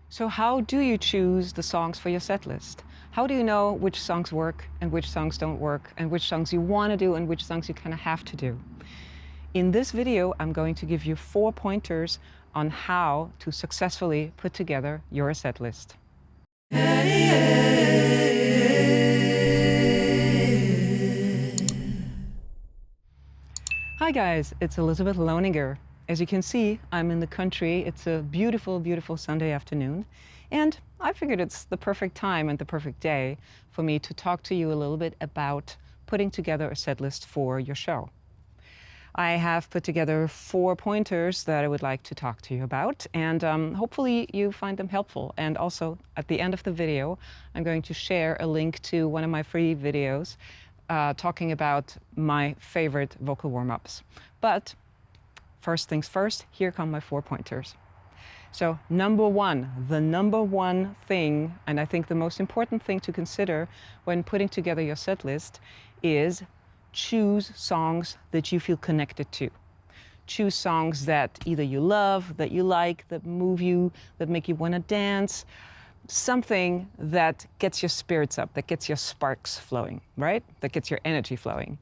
So how do you choose the songs for your set list? How do you know which songs work and which songs don't work and which songs you want to do and which songs you kind of have to do? In this video, I'm going to give you 4 pointers on how to successfully put together your set list. Hi guys, it's Elizabeth Loninger. As you can see, I'm in the country. It's a beautiful, beautiful Sunday afternoon. And I figured it's the perfect time and the perfect day for me to talk to you a little bit about putting together a set list for your show. I have put together 4 pointers that I would like to talk to you about, and hopefully you find them helpful. And also, at the end of the video, I'm going to share a link to one of my free videos talking about my favorite vocal warm-ups. But first things first, here come my 4 pointers. So number one, the number one thing, and I think the most important thing to consider when putting together your set list is choose songs that you feel connected to. Choose songs that either you love, that you like, that move you, that make you want to dance. Something that gets your spirits up, that gets your sparks flowing, right? That gets your energy flowing.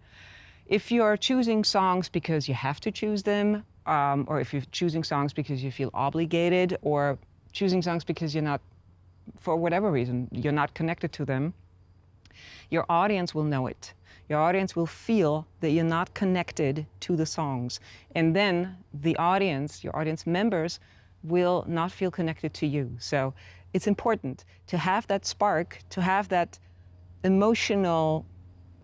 If you're choosing songs because you have to choose them, or if you're choosing songs because you feel obligated, or choosing songs because you're not, for whatever reason, you're not connected to them, your audience will know it. Your audience will feel that you're not connected to the songs. And then the audience, your audience members, will not feel connected to you. So it's important to have that spark, to have that emotional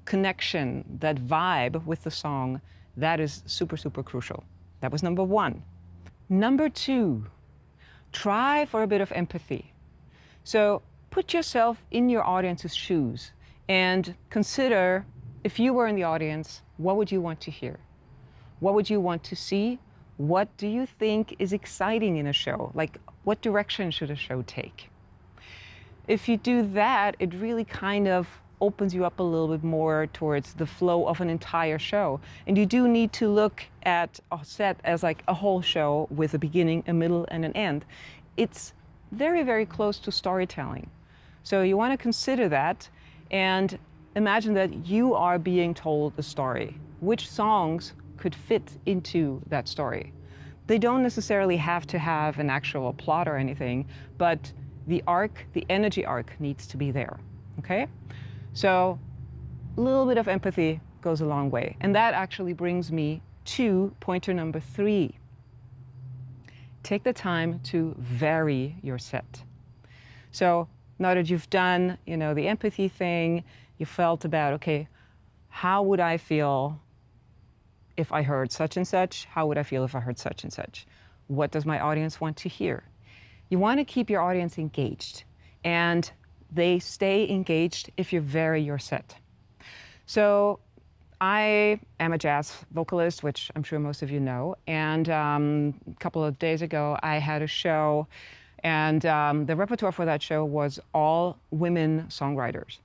connection, that vibe with the song. That is super, super crucial. That was number one. Number two, try for a bit of empathy. So put yourself in your audience's shoes and consider, if you were in the audience, what would you want to hear? What would you want to see? What do you think is exciting in a show? Like, what direction should a show take? If you do that, it really kind of opens you up a little bit more towards the flow of an entire show. And you do need to look at a set as like a whole show with a beginning, a middle, and an end. It's very, very close to storytelling. So you want to consider that and imagine that you are being told a story. Which songs could fit into that story? They don't necessarily have to have an actual plot or anything, but the arc, the energy arc needs to be there, okay? So a little bit of empathy goes a long way. And that actually brings me to pointer number 3. Take the time to vary your set. So now that you've done, the empathy thing, you felt about, okay, how would I feel if I heard such and such? How would I feel if I heard such and such? What does my audience want to hear? You want to keep your audience engaged, and they stay engaged if you vary your set. So I am a jazz vocalist, which I'm sure most of you know, and a couple of days ago I had a show, and the repertoire for that show was all women songwriters.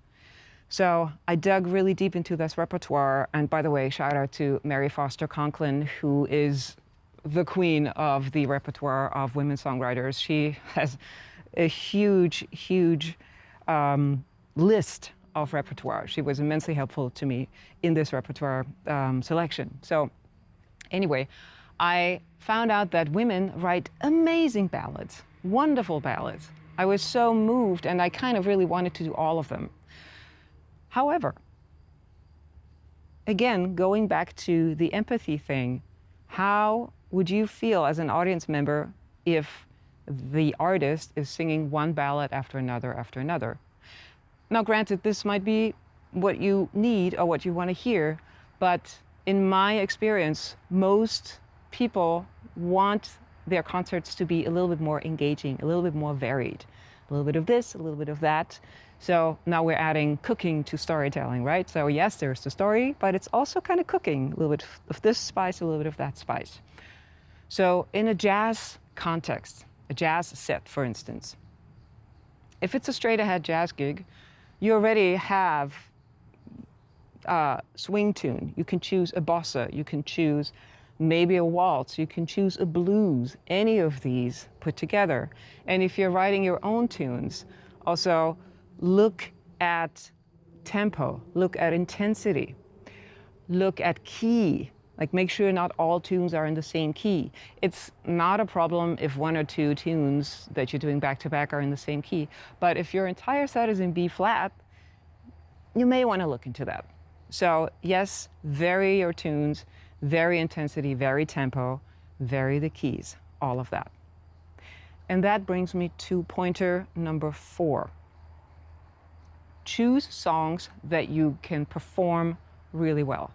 So I dug really deep into this repertoire, and by the way, shout out to Mary Foster Conklin, who is the queen of the repertoire of women songwriters. She has a huge, huge list of repertoire. She was immensely helpful to me in this repertoire selection. So anyway, I found out that women write amazing ballads, wonderful ballads. I was so moved, and I kind of really wanted to do all of them. However, again, going back to the empathy thing, how would you feel as an audience member if the artist is singing one ballad after another? Now, granted, this might be what you need or what you want to hear, but in my experience, most people want their concerts to be a little bit more engaging, a little bit more varied. A little bit of this, a little bit of that. So now we're adding cooking to storytelling, right? So yes, there's the story, but it's also kind of cooking. A little bit of this spice, a little bit of that spice. So in a jazz context, a jazz set, for instance, if it's a straight-ahead jazz gig, you already have a swing tune. You can choose a bossa. You can choose maybe a waltz. You can choose a blues, any of these put together. And if you're writing your own tunes, also look at tempo, look at intensity, look at key. Like, make sure not all tunes are in the same key. It's not a problem if one or two tunes that you're doing back to back are in the same key. But if your entire set is in B flat, you may want to look into that. So yes, vary your tunes, vary intensity, vary tempo, vary the keys, all of that. And that brings me to pointer number 4. Choose songs that you can perform really well.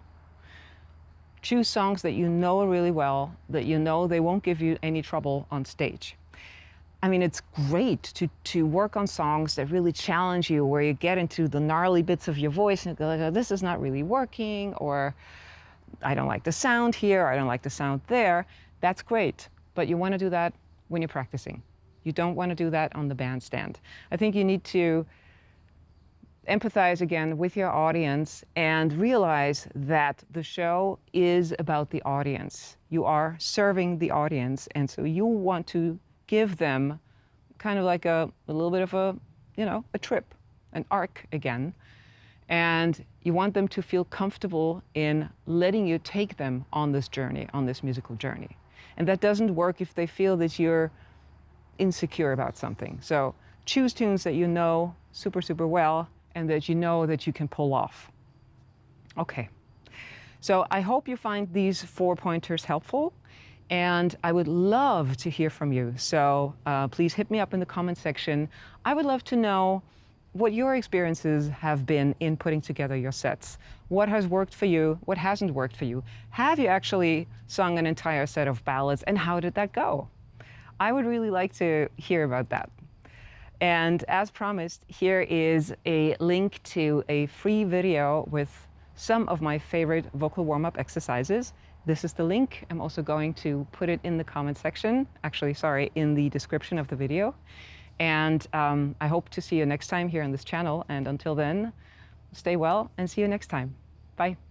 Choose songs that you know really well, that you know they won't give you any trouble on stage. I mean, it's great to work on songs that really challenge you, where you get into the gnarly bits of your voice and go like, oh, this is not really working, or I don't like the sound here, or I don't like the sound there. That's great, but you want to do that when you're practicing. You don't want to do that on the bandstand. I think you need to empathize again with your audience and realize that the show is about the audience. You are serving the audience, and so you want to give them kind of like a little bit of a, a trip, an arc again. And you want them to feel comfortable in letting you take them on this journey, on this musical journey. And that doesn't work if they feel that you're insecure about something. So choose tunes that you know super, super well, and that you know that you can pull off. Okay, so I hope you find these 4 pointers helpful, and I would love to hear from you. So please hit me up in the comment section. I would love to know what your experiences have been in putting together your sets. What has worked for you? What hasn't worked for you? Have you actually sung an entire set of ballads, and how did that go? I would really like to hear about that. And as promised, here is a link to a free video with some of my favorite vocal warm-up exercises. This is the link. I'm also going to put it in the comment section, in the description of the video. And I hope to see you next time here on this channel. And until then, stay well and see you next time. Bye.